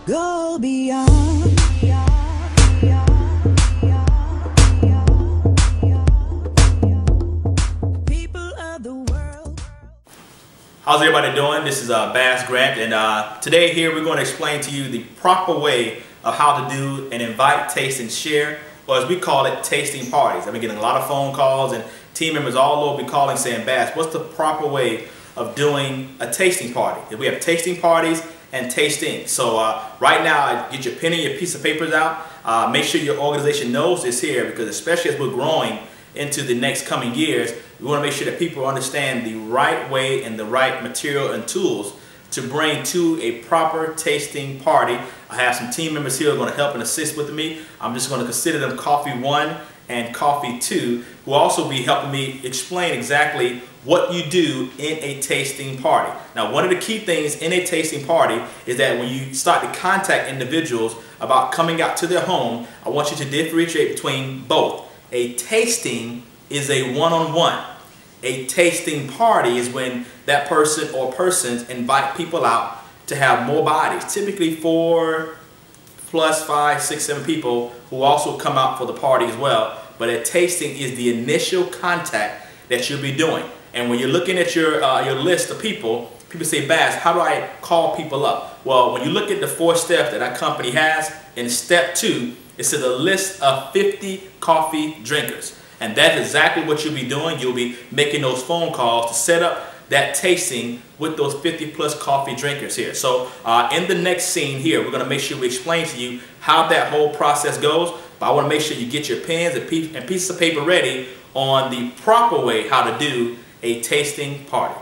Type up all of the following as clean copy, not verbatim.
Go beyond. People of the world. How's everybody doing? This is Bass Grant, and today here we're going to explain to you the proper way of how to do an invite, taste, and share, or as we call it, tasting parties. I've been getting a lot of phone calls and team members all over be calling saying, Bass, what's the proper way of doing a tasting party? We have tasting parties and tasting. So right now, get your pen and your piece of papers out. Make sure your organization knows this here, because especially as we're growing into the next coming years, we want to make sure that people understand the right way and the right material and tools to bring to a proper tasting party. I have some team members here who are going to help and assist with me. I'm just going to consider them Coffee 1 and Coffee 2, who will also be helping me explain exactly what you do in a tasting party. Now, one of the key things in a tasting party is that when you start to contact individuals about coming out to their home, I want you to differentiate between both. A tasting is a one-on-one. A tasting party is when that person or persons invite people out to have more bodies, typically 4 plus 5, 6, 7 people who also come out for the party as well. But a tasting is the initial contact that you'll be doing. And when you're looking at your list of people say, Bass, how do I call people up? Well, when you look at the 4 steps that our company has, in step 2, it says a list of 50 coffee drinkers. And that's exactly what you'll be doing. You'll be making those phone calls to set up that tasting with those 50 plus coffee drinkers here. So in the next scene here, we're going to make sure we explain to you how that whole process goes. But I want to make sure you get your pens and pieces of paper ready on the proper way how to do a tasting party.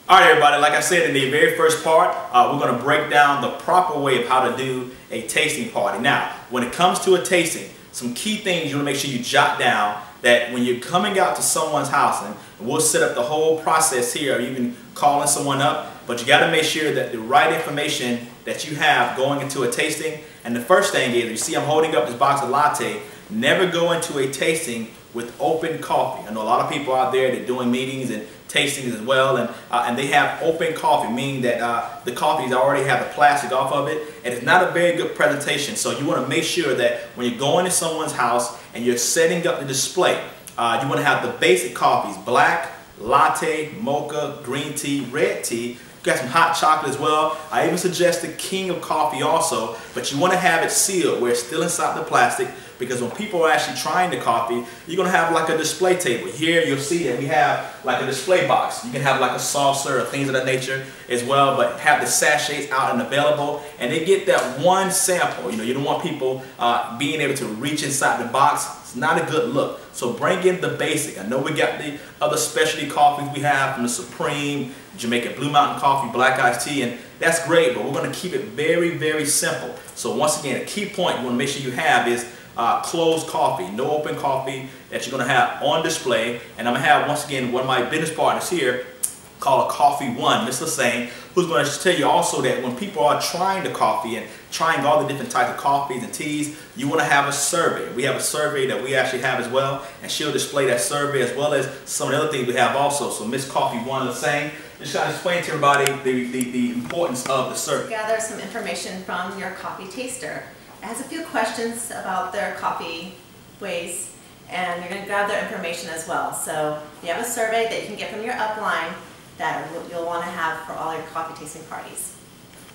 All right, everybody, like I said in the very first part, we're going to break down the proper way of how to do a tasting party. Now, when it comes to a tasting, some key things you want to make sure you jot down, that when you're coming out to someone's house, and we'll set up the whole process here, or even calling someone up, but you got to make sure that the right information that you have going into a tasting. And the first thing is, you see I'm holding up this box of latte. Never go into a tasting with open coffee. I know a lot of people out there that are doing meetings and tastings as well, and they have open coffee, meaning that the coffees already have the plastic off of it, and it's not a very good presentation. So you want to make sure that when you're going to someone's house and you're setting up the display, you want to have the basic coffees: black, latte, mocha, green tea, red tea. You got some hot chocolate as well. I even suggest the king of coffee also, but you want to have it sealed where it's still inside the plastic, because when people are actually trying the coffee, you're going to have like a display table. Here you'll see that we have like a display box. You can have like a saucer or things of that nature as well, but have the sachets out and available, and they get that one sample. You know, you don't want people being able to reach inside the box. It's not a good look. So bring in the basic. I know we got the other specialty coffees we have from the Supreme, Jamaican Blue Mountain Coffee, Black Iced Tea, and that's great, but we're going to keep it very, very simple. So once again, a key point you want to make sure you have is closed coffee, no open coffee that you're going to have on display. And I'm going to have, once again, one of my business partners here called Coffee 1, Mr. Sane, who's going to tell you also that when people are trying the coffee and trying all the different types of coffees and teas, you want to have a survey. We have a survey that we actually have as well, and she'll display that survey as well as some of the other things we have also. So Miss Coffee 1 is saying, just trying to explain to everybody the importance of the survey. Gather some information from your coffee taster. It has a few questions about their coffee ways, and you're going to grab their information as well. So you have a survey that you can get from your upline that you'll want to have for all your coffee tasting parties.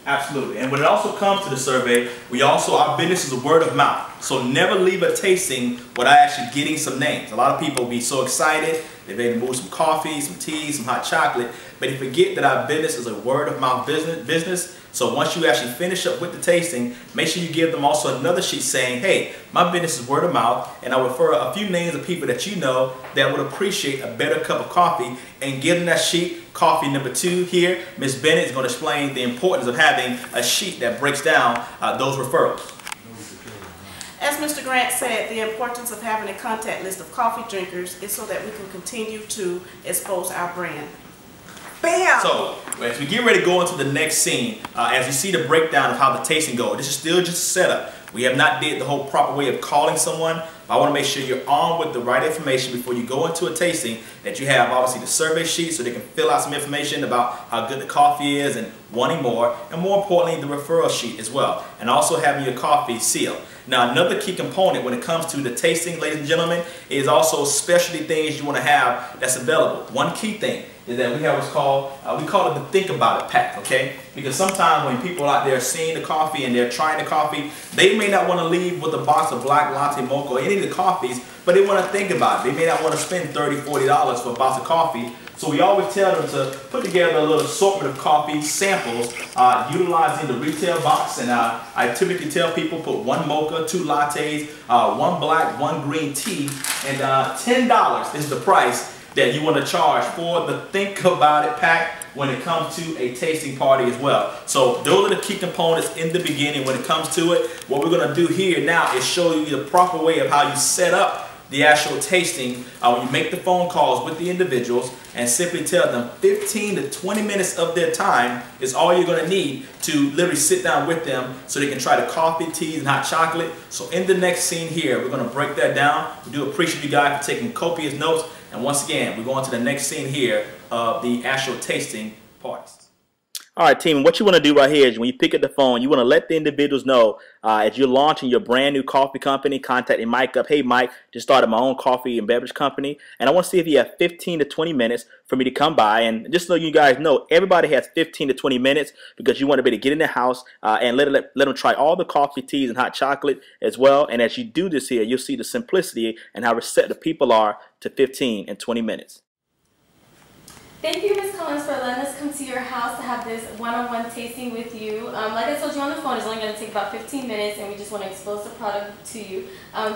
Absolutely. And when it also comes to the survey, our business is a word of mouth. So never leave a tasting without actually getting some names. A lot of people be so excited, they're ready to move some coffee, some tea, some hot chocolate, but they forget that our business is a word of mouth business. So once you actually finish up with the tasting, make sure you give them also another sheet saying, hey, my business is word of mouth, and I'll refer a few names of people that you know that would appreciate a better cup of coffee, and give them that sheet. Coffee number 2 here, Ms. Bennett is going to explain the importance of having a sheet that breaks down those referrals. As Mr. Grant said, the importance of having a contact list of coffee drinkers is so that we can continue to expose our brand. Bam! So, as we get ready to go into the next scene, as you see the breakdown of how the tasting goes, this is still just a setup. We have not did the whole proper way of calling someone, but I want to make sure you're armed with the right information before you go into a tasting, that you have obviously the survey sheet so they can fill out some information about how good the coffee is and wanting more, and more importantly, the referral sheet as well, and also having your coffee sealed. Now, another key component when it comes to the tasting, ladies and gentlemen, is also specialty things you want to have that's available. One key thing is that we have what's called, we call it the Think About It pack, okay? Because sometimes when people out there are seeing the coffee and they're trying the coffee, they may not want to leave with a box of black latte, mocha, or any of the coffees, but they want to think about it. They may not want to spend $30, $40 for a box of coffee. So we always tell them to put together a little assortment of coffee samples utilizing the retail box. And I typically tell people put 1 mocha, 2 lattes, 1 black, 1 green tea, and $10 is the price that you want to charge for the Think About It pack when it comes to a tasting party as well. So those are the key components in the beginning when it comes to it. What we're going to do here now is show you the proper way of how you set up the actual tasting when you make the phone calls with the individuals, and simply tell them 15 to 20 minutes of their time is all you're going to need to literally sit down with them so they can try the coffee, teas, and hot chocolate. So in the next scene here, we're going to break that down. We do appreciate you guys for taking copious notes. And once again, we're going to the next scene here of the actual tasting parties. All right, team, what you want to do right here is when you pick up the phone, you want to let the individuals know as you're launching your brand new coffee company, contacting Mike up. Hey, Mike, just started my own coffee and beverage company, and I want to see if you have 15 to 20 minutes for me to come by. And just so you guys know, everybody has 15 to 20 minutes because you want to be able to get in the house and let them try all the coffee, teas, and hot chocolate as well. And as you do this here, you'll see the simplicity and how receptive people are to 15 and 20 minutes. Thank you, Ms. Collins, for letting us come to your house to have this one-on-one tasting with you. Like I told you on the phone, it's only going to take about 15 minutes, and we just want to expose the product to you.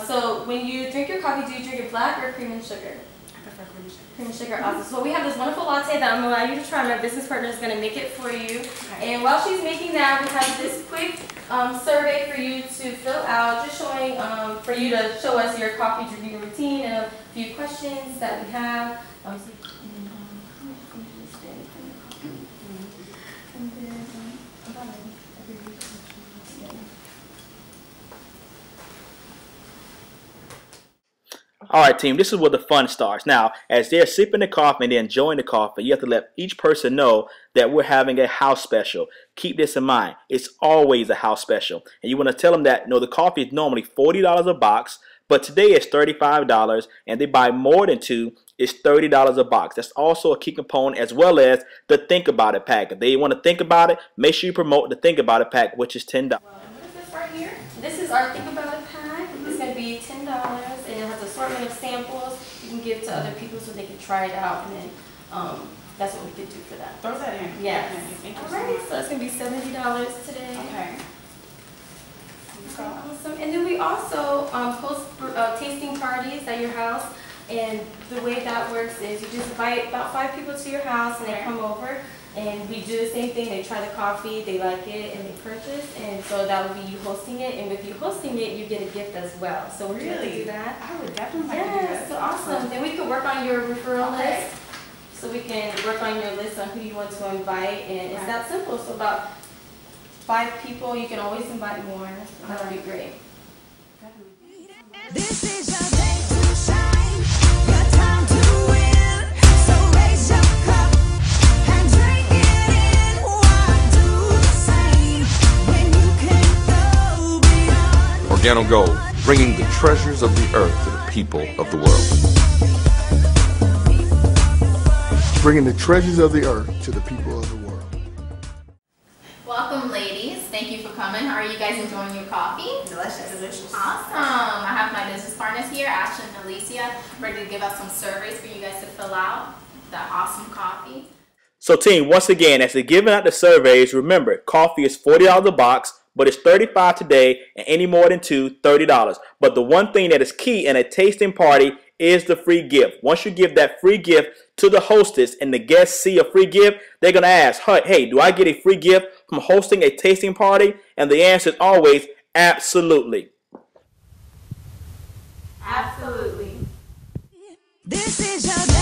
So when you drink your coffee, do you drink it black or cream and sugar? I prefer cream and sugar. Cream and sugar, awesome. So we have this wonderful latte that I'm going to allow you to try. My business partner is going to make it for you. Okay. And while she's making that, we have this quick survey for you to fill out, just showing for you to show us your coffee drinking routine and a few questions that we have. All right, team, this is where the fun starts. Now, as they're sipping the coffee and they're enjoying the coffee, you have to let each person know that we're having a house special. Keep this in mind. It's always a house special. And you want to tell them that, the coffee is normally $40 a box, but today it's $35, and they buy more than 2, it's $30 a box. That's also a key component, as well as the Think About It pack. If they want to think about it, make sure you promote the Think About It pack, which is $10. What is this right here? This is our Think About It pack. It's going to be $10, and it has an assortment of samples you can give to other people so they can try it out, and then that's what we could do for that. Throw that in. Yes. Thank you. Alright, so it's going to be $70 today. Okay. Awesome. And then we also host tasting parties at your house. And the way that works is you just invite about 5 people to your house, and they come over, and we do the same thing. They try the coffee, they like it, and they purchase. And so that would be you hosting it. And with you hosting it, you get a gift as well. So would you like to do that? I would definitely like to do that. So awesome. Then we could work on your referral list. So we can work on your list on who you want to invite, and it's that simple. So about 5 people, you can always invite more. That would be great. This is your day to shine, your time to win. So raise your cup and drink it in. Why do the same when you can go beyond? Organo Gold, bringing the treasures of the earth to the people of the world. Bringing the treasures of the earth to the people of the world. Welcome, ladies. Thank you for coming. How are you guys enjoying your coffee? Delicious. Delicious. Awesome. I have my business partners here, Ashley and Alicia, ready to give us some surveys for you guys to fill out. That awesome coffee. So, team, once again, as they're giving out the surveys, remember, coffee is $40 a box, but it's $35 today, and any more than 2, $30. But the one thing that is key in a tasting party is the free gift. Once you give that free gift to the hostess and the guests see a free gift, they're going to ask, hey, do I get a free gift from hosting a tasting party? And the answer is always absolutely. Absolutely. This is your day.